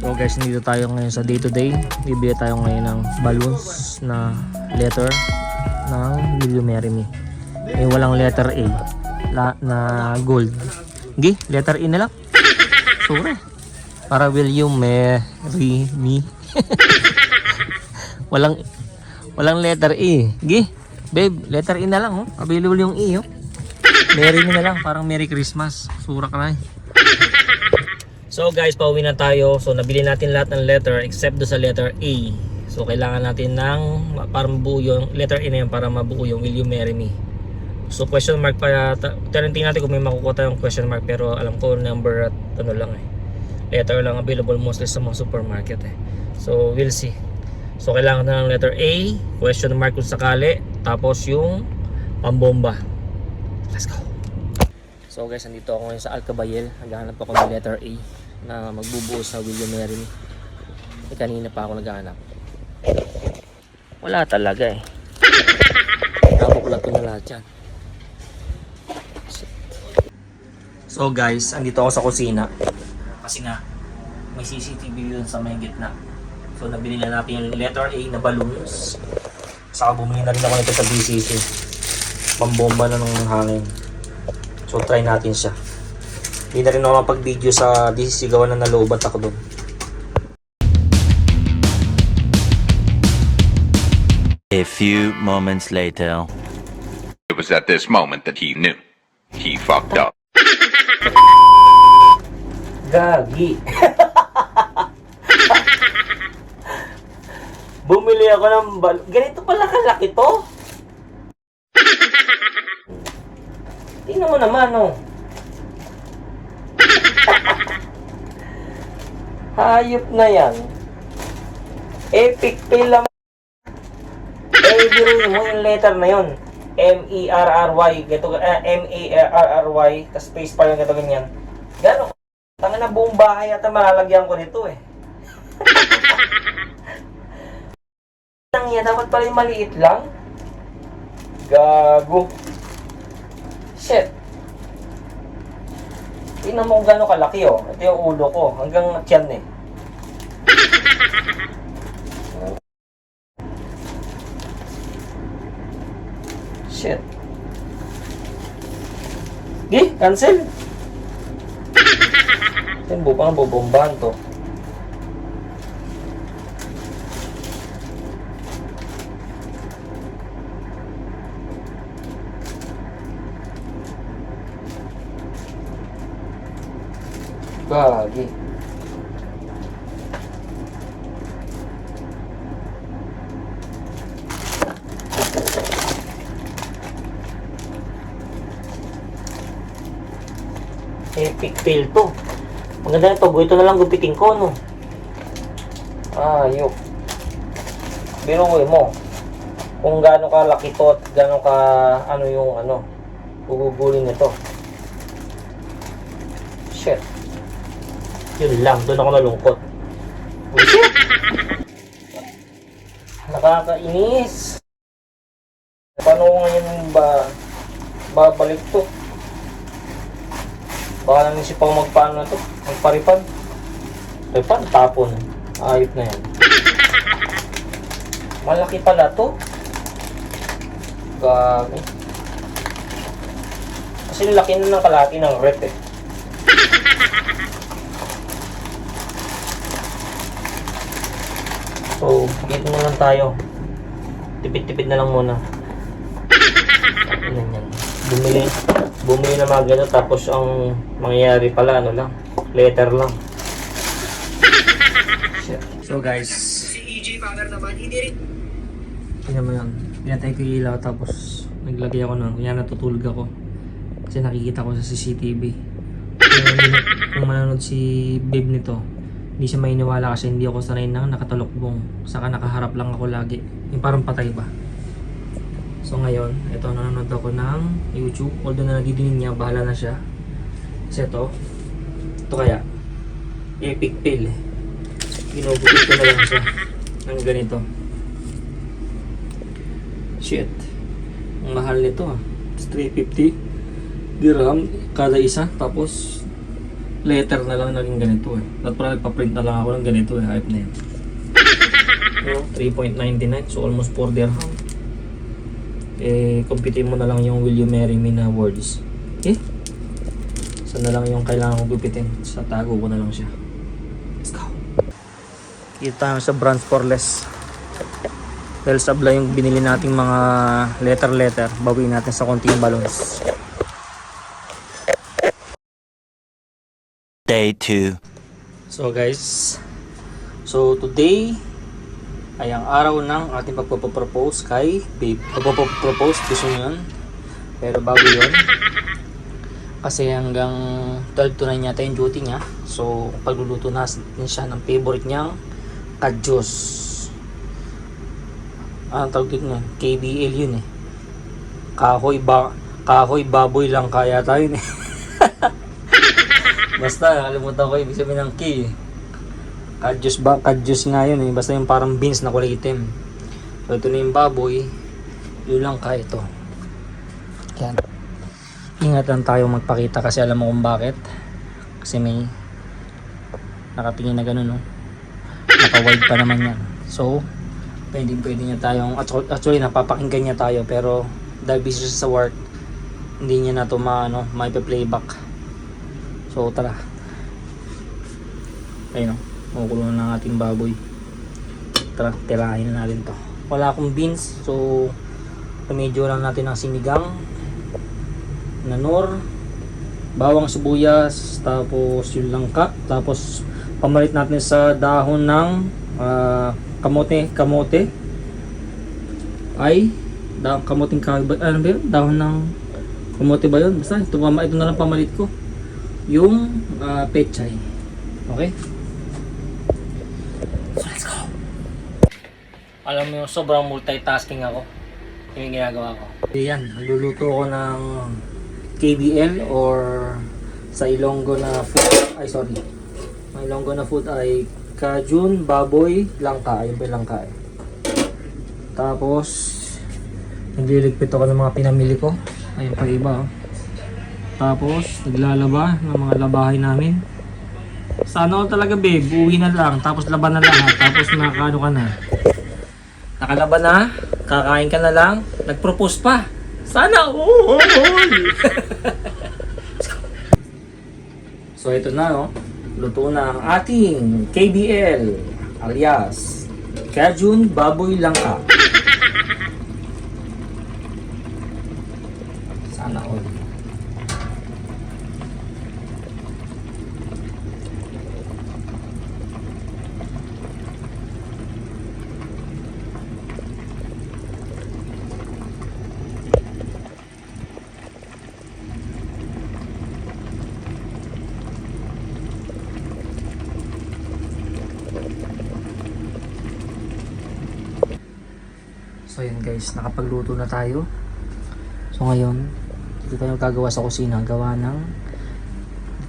So guys, dito tayo ngayon sa day to day. Bibili tayo ngayon ng balloons na letter ng Will You Marry Me. Eh walang letter A na gold. Gi, letter E na lang. Sure. Para Will You Marry Me. walang letter E. Gi, babe, letter E na lang oh. Available yung E oh. Marry Me na lang, parang Merry Christmas. Sura ka na eh. So guys, pauwi na tayo. So nabili natin lahat ng letter except do sa letter A. So kailangan natin ng para mabuo yung letter A na yun, para mabuo yung Will You Marry Me. So question mark para tingnan natin kung may makukuha tayong question mark, pero alam ko number at ano lang eh. Letter lang available mostly sa mga supermarket eh. So we'll see. So kailangan na ng letter A, question mark kung sakali, tapos yung pambomba. Let's go. So guys, nandito ako ngayon sa Alcabayel. Naghahanap ako ng letter A na magbubuo sa Will You Marry Me. Eh, kanina pa ako naghahanap. Wala talaga eh. Nakapuklat ko na lahat yan. So guys, andito ako sa kusina. Kasi nga, may CCTV dun sa may gitna. So nabili na natin yung letter A na balloons. Saka bumili na rin ako nito sa BCC. Pambomba na ng hangin. So try natin siya. Hindi na rin ako mapag-video sa DCC gawa na nalobat ako doon. A few moments later. It was at this moment that he knew. He fucked up. Gagi. Bumili ako ng ganito pala kalaki to. Tingnan mo naman oh. Hayop na yan. Epic fail naman. Biro mo yung letter na yun. M-E-R-R-Y. M-A-R-R-Y. Tapos space pa yung gato ganyan. Gano'n. Tanga na buong bahay at malalagyan ko nito eh. Yan, dapat pala yung maliit lang. Gago. Shit. Tingnan mo kung gano'n kalaki oh. Ito yung ulo ko. Hanggang tiyan eh. Shit. Di, cancel. Yung bupang bubombahan to. Gagi. Epic fail to. Maganda na to. Ito na lang gupitin ko, no? Ayok. Biruin mo. Kung gaano ka laki to at gaano ka, ano yung, ano, bubulin nito. Shit. Yun lang. Doon ako nalungkot. Shit! Nakakainis. Paano ko ngayon babalik to? Baka nang isip ako magpaano na to. Magparipad. Ripad, tapon. Ayop na yan. Malaki pala to. Gago. Kasi laki na ng kalahati ng rep eh. So, dito na lang tayo. Tipid-tipid na lang muna. Ano yan? Bumili na mga gano'n, tapos ang mangyayari pala, ano lang, letter lang. Shit. So guys, tingnan mo yan. Pinatay ko yung ilaw, tapos naglagay ako ng, kaya natutulog ako. Kasi nakikita ko sa CCTV. Kung manonood si babe nito, hindi siya mainiwala kasi hindi ako sanay nang nakatalokbong. Saka nakaharap lang ako lagi. Yung parang patay ba. So ngayon, ito nanonood ako ng YouTube. Although na nadidinig niya, bahala na siya. Kasi ito kaya epic fail eh. Ginugulit ko na lang siya ng ganito. Shit. Ang mahal nito ah. 350 dirham kada isa. Tapos letter na lang naging ganito eh. Dapat pala nagpa-print na lang ako ng ganito eh. Hype na yun. Pero 3.99, so almost 4 dirham. Eh, computin mo na lang yung will you marry me na words. Okay? Saan na lang yung kailangan kong gupitin. Sa tago ko na lang siya. Let's go. Dito tayo sa branch for less. Dahil sabla yung binili nating mga letter. Bawiin natin sa konting balloons. Day 2. So guys, so today ay ang araw ng ating pagpapropose kay babe. Pagpapropose, gusto nyo yun. Pero bago yun, kasi hanggang 12 to 9 yata yung duty niya. So pagluluto natin siya ng favorite niyang kadyos. Anong tawag dito na? KBL yun eh. Kahoy baboy lang kaya tayo eh. Basta, kalimutan ko ibig sabihin ng K eh. Kadyos nga yun eh. Basta yung parang beans na kulay itim. So ito na yung baboy. Yun lang kaya ito. Yan. Ingat lang tayo magpakita kasi alam mo kung bakit. Kasi may nakatingin na gano'n no. Naka-wide pa naman yan. So, pwede niya tayong, actually napapakinggan niya tayo pero dahil busy siya sa work, hindi niya na ito may playback. So tara. Ayun o, makukulo na ng ating baboy. Tara, tirahin na natin to. Wala akong beans, so medyo lang natin ang sinigang, nanor, bawang sibuyas, tapos yung langka, tapos pamalit natin sa dahon ng kamote ay kamuting kahoy, ano ba yun? Dahon ng kamote ba yun? Basta ito na lang pamalit ko yung pechay. Okay? So let's go. Alam mo yung sobrang multitasking ako yung ginagawa ko. Yan, luluto ko ng KBL or sa Ilonggo na food. Ay sorry, may Ilonggo na food ay kajun, baboy, langka. Ayun pa yung langka eh. Tapos nagliligpit ako ng mga pinamili ko. Ayun pa iba oh. Tapos naglalaba ng mga labahay namin. Sana all talaga babe, uwi na lang, tapos laban na lang, tapos nakano ka na. Nakalaba na, kakain ka na lang, nagpropose pa. Sana all! So ito na oh, luto na ang ating KBL alias Kajun Baboy Langka. Sana all. So yun guys, nakapagluto na tayo. So ngayon, dito tayo gagawa sa kusina. Gawa ng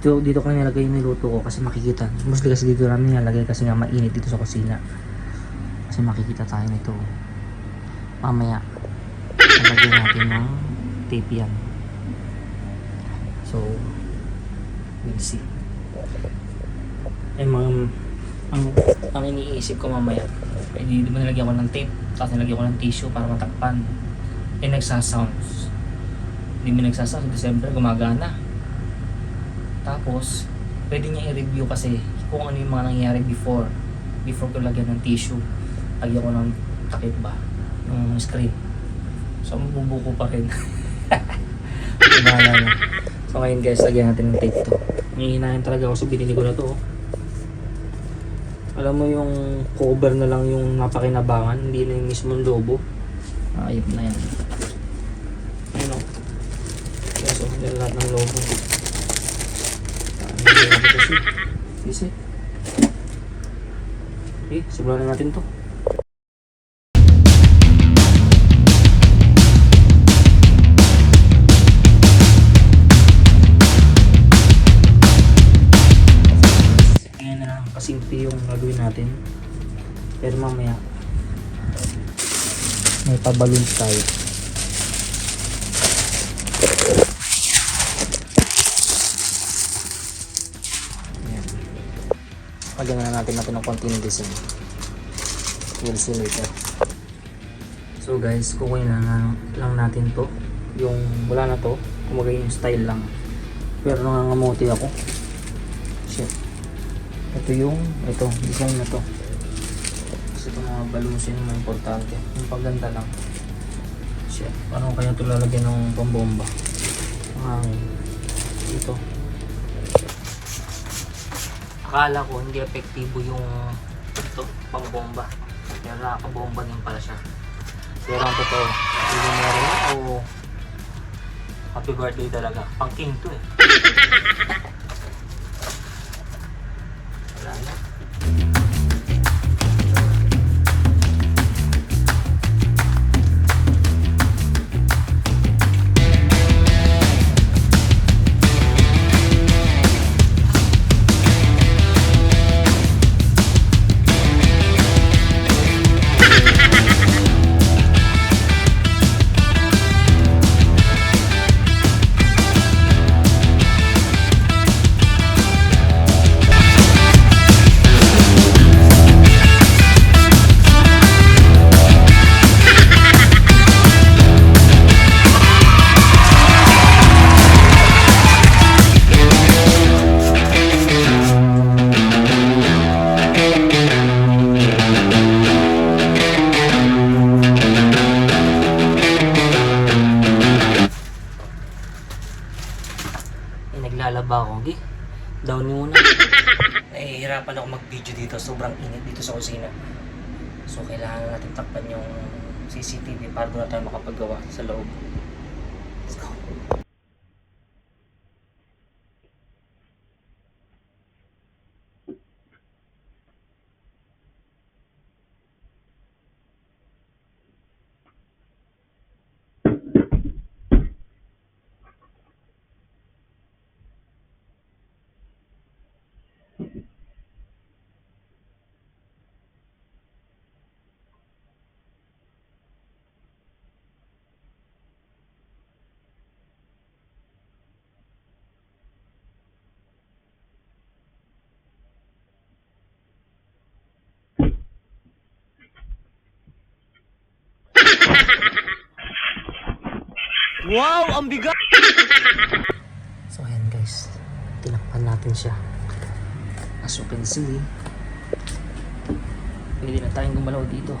dito ko nilagay yung niluto ko kasi makikita. Mostly kasi dito namin nilagay kasi nga mainit dito sa kusina. Kasi makikita tayo nito. Mamaya, nalagyan natin ng tape yan. So, we'll see. Ang iniisip ko mamaya, di ba nilagyan ko ng tape, tapos nilagyan ko ng tissue para matakpan. Nagsasounds. Hindi mo nagsasounds, December gumagana. Tapos, pwede niya i-review kasi kung ano yung mga nangyayari before ko lagyan ng tissue. Lagyan ko ng takip ba, ng screen. So, mabubuko pa rin. Bahala na. So, ngayon guys, lagyan natin ng tape to. Hihinahin talaga ako sa binili ko na to. Alam mo yung cover na lang yung napakinabangan, hindi na yung mismong logo. Ayop na yan. Ayun o. So, hindi lahat ng logo. Kasi. Okay, simulan na natin to. Simple yung gagawin natin, pero mamaya may paballoon tayo. Lagyan na natin ng konting design. We'll see later. So guys, kukunin na lang natin to. Yung wala na to, kumagay yung style lang. Pero nangangamuti ako. Shit. Ito design na to. Kasi itong mga balloons yun yung importante. Yung pagganda lang. Shit. Paano kaya ito lalagyan ng pambomba? Ito. Akala ko hindi epektibo yung ito, pambomba. Pero nakakabomba din pala siya. Pero ang totoo, hindi meron na o happy birthday talaga. Pang king to eh. Wala na. Naglalaba ako, gi. Down muna. Nahihirapan ako mag-video dito. Sobrang init dito sa kusina. So, kailangan natin takpan yung CCTV para doon na tayo makapagawa sa loob. Let's go. Wow, ang bigat! So, ayan guys. Tinakpan natin siya. As you can see, pwede na tayong gumalaw dito.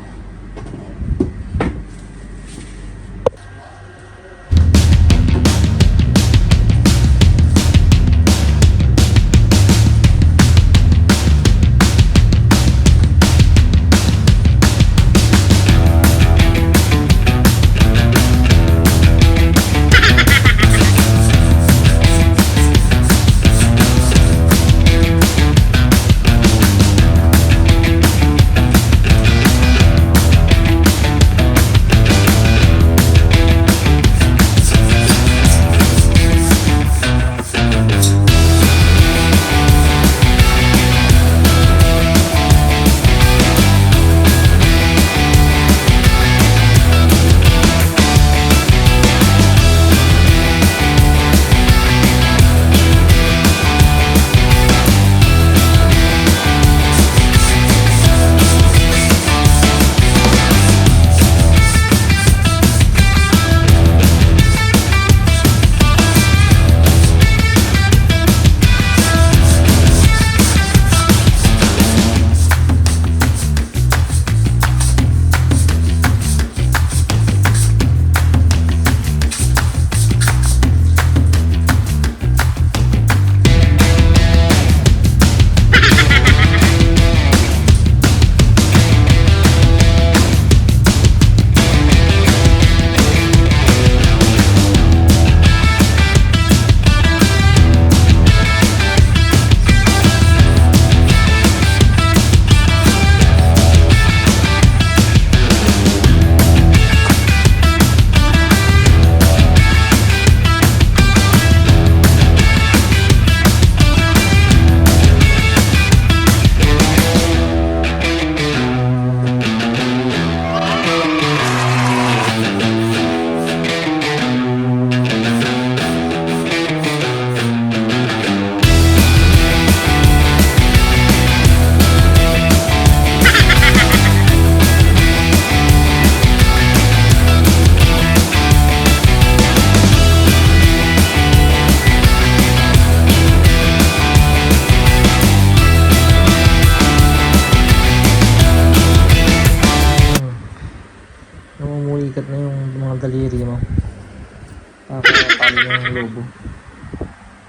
Palo yung lobo.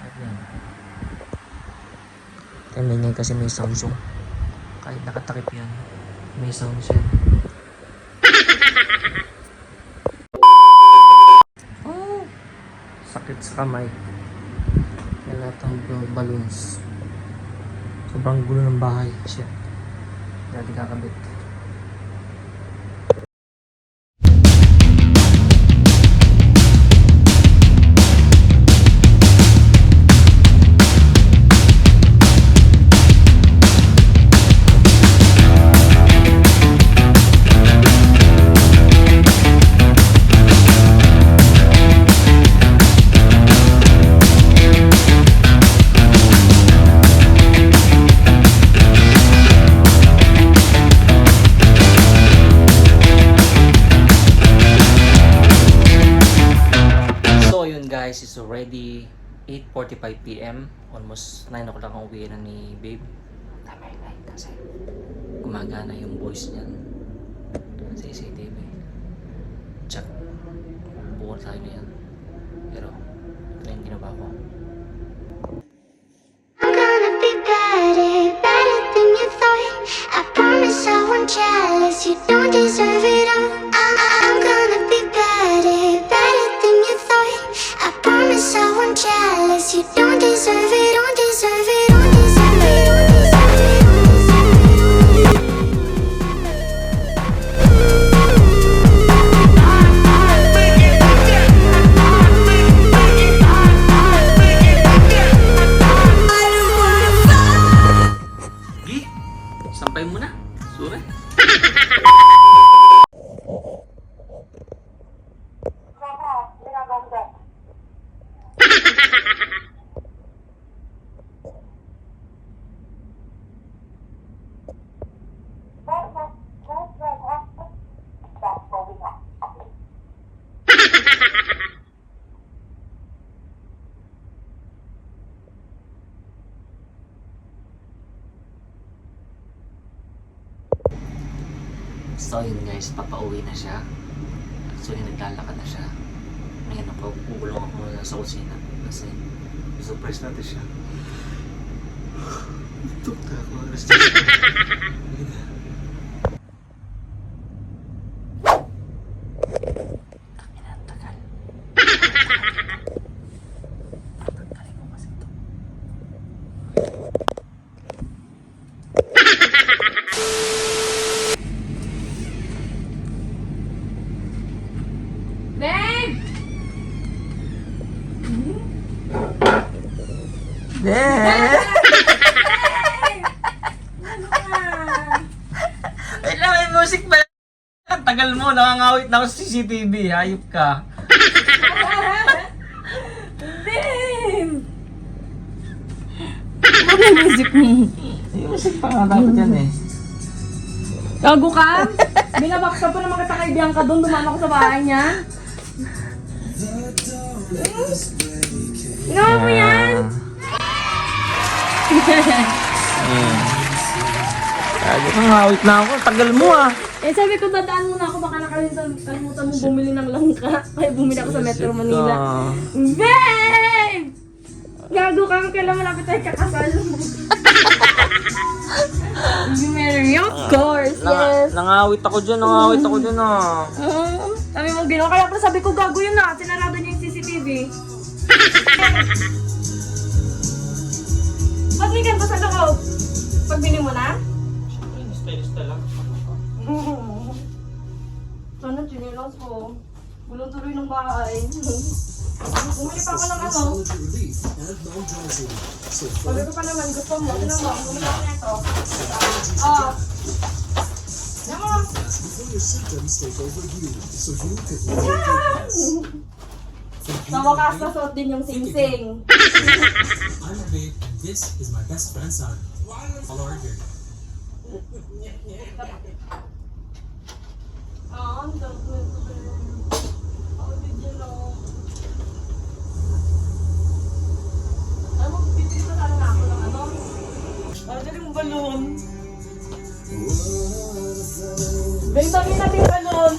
Ayan. Tingnan niya kasi may sound siya. Kahit nakatakip yan, may sound siya. Oh, sakit sa kamay. Yan lahat ng balloons. Sobrang gulo ng bahay. Shit. Dati kakabit. Guys, it's already 8:45 PM. Almost 9 o'clock ang uwi na ni babe. Tama yung light kasi gumagana yung voice niyan sa CCTV. Check. Buwan tayo na yan. Pero ito na yung ginawa ko. I'm gonna be better, better than you thought. I promise I won't jealous, you don't deserve it all. I'm gonna be better, better than you thought. I promise I won't jealous, you don't deserve it, don't deserve it, don't deserve it, don't deserve it, don't deserve it. Gi, sampay mo na. Sure. So yun guys, papauwi na siya. Actually naglalakad na siya. Ngayon napapukulong ako muna sa kusina kasi surprise natin siya. Tukta ako, aras dyan. Tagal. Tagalin mo kasi ito. Babe! Wait lang, may music ba? Ang tagal mo, nakangawit na ako sa CCTV. Hayop ka. Babe! Ano yung music mo? May music pa nga dapat yan eh. Gago ka? Binabak ka pa ng mga kakaibigan ka doon, dumaan ako sa bahay niya. Ginawa mo yan? Kaya kang ngawit na ako. Tagal mo ah. Eh sabi ko dadaan muna ako, baka nakalimutan mo bumili ng langka. Kaya bumili ako sa Metro Manila. Babe! Gago ka, kailan malapit tayo kakasal mo. You marry me? Of course, yes. Nangawit ako dyan ah. Sabi mo ginawa, kaya pala sabi ko gago yun na. Sinarado niya yung CCTV. Ba't may ganito sa loob? Pagbili mo na? Style lang. Sana chinilas ko. Bulong tuloy ng bahay. Bumili pa ako ng ano. Sabi ko pa naman, gusto mo. Ito naman, bumili ako nito. Oh. Naman. Sa wakas, nasuot din yung sing-sing. I'm a babe, and this is my best friend's son. I'll order. Ah, ang dami. Ako din yun, oh. Alam mo, bibili pa sana na ako ng ano? Order yung balloon. Bentamin natin yung balloon.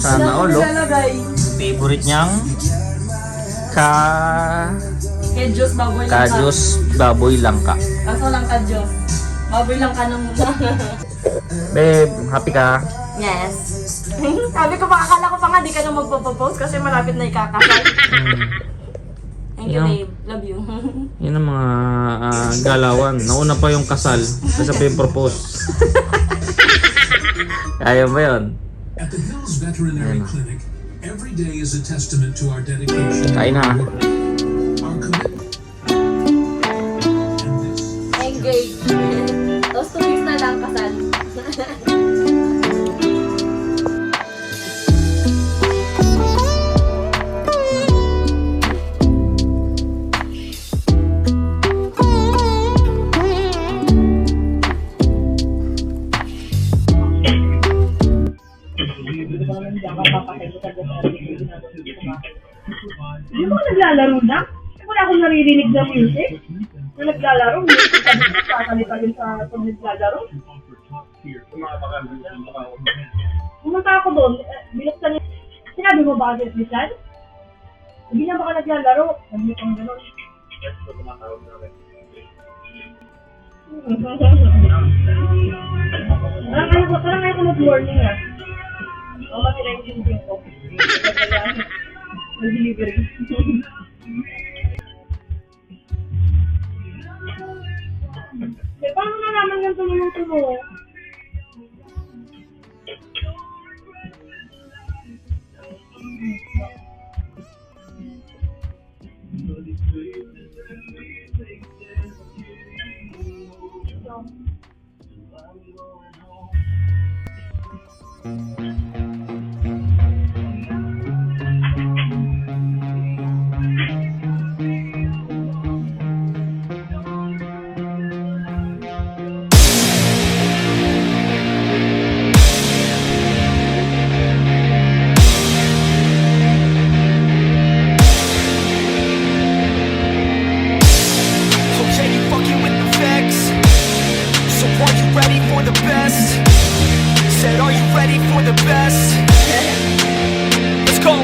Sana all, oh. Nilalagay. Favorite niyang Kadyos, baboy lang ka. kadyos baboy langka. Kaso lang kadyos. Baboy lang ka na muna. Babe, happy ka? Yes. Sabi ko pa, akala ko pa nga di ka na magpo-propose kasi malapit na ikakasal. Thank you, Yeah. babe. Love you. Yun ang mga galawan. Nauna pa yung kasal, kasi pa yung propose. Kaya ba yun? At the Hills Veterinary Clinic, every day is a testament to our dedication, Kain na. our commitment, and this. Engage. Tapos 2 weeks na lang kasal. Hindi mo naglalaro na? Wala akong naririnig na music. Na naglalaro, music ka dito, sasalita din sa pag naglalaro. Pumunta ako doon, binuksan niya. Sinabi mo ba agad, Lisan? Hindi na baka naglalaro. Sabi kong gano'n. Parang ngayon ko mag-morning ah. O, matira yung sinting ko. Mag-delivery. Paano nalaman ng tulong-tulong? Okay, you fucking with the facts. So are you ready for the best? Said, are you ready for the best? Let's go.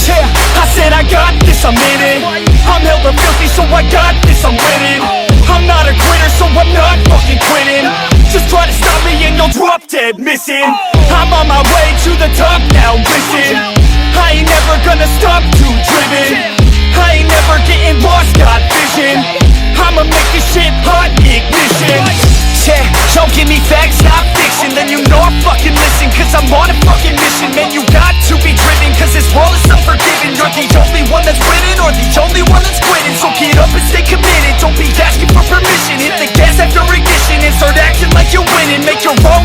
Yeah, I said I got this, I'm in it. I'm hella filthy, so I got this, I'm winning. I'm not a quitter, so I'm not fucking quitting. Just try to stop me and you'll drop dead missing. I'm on my way to the top now, listen. I ain't never gonna stop, too driven. I ain't never getting lost, got vision. I'ma make this shit hot, ignition. Yeah, don't give me facts, not fiction. Then you know I fucking listen, cause I'm on a fucking mission. Man, you got to be driven, cause this world is unforgiving. You're the only one that's winning, or the only one that's quitting. So get up and stay committed, don't be asking for permission. Hit the gas after ignition and start acting like you're winning. Make your own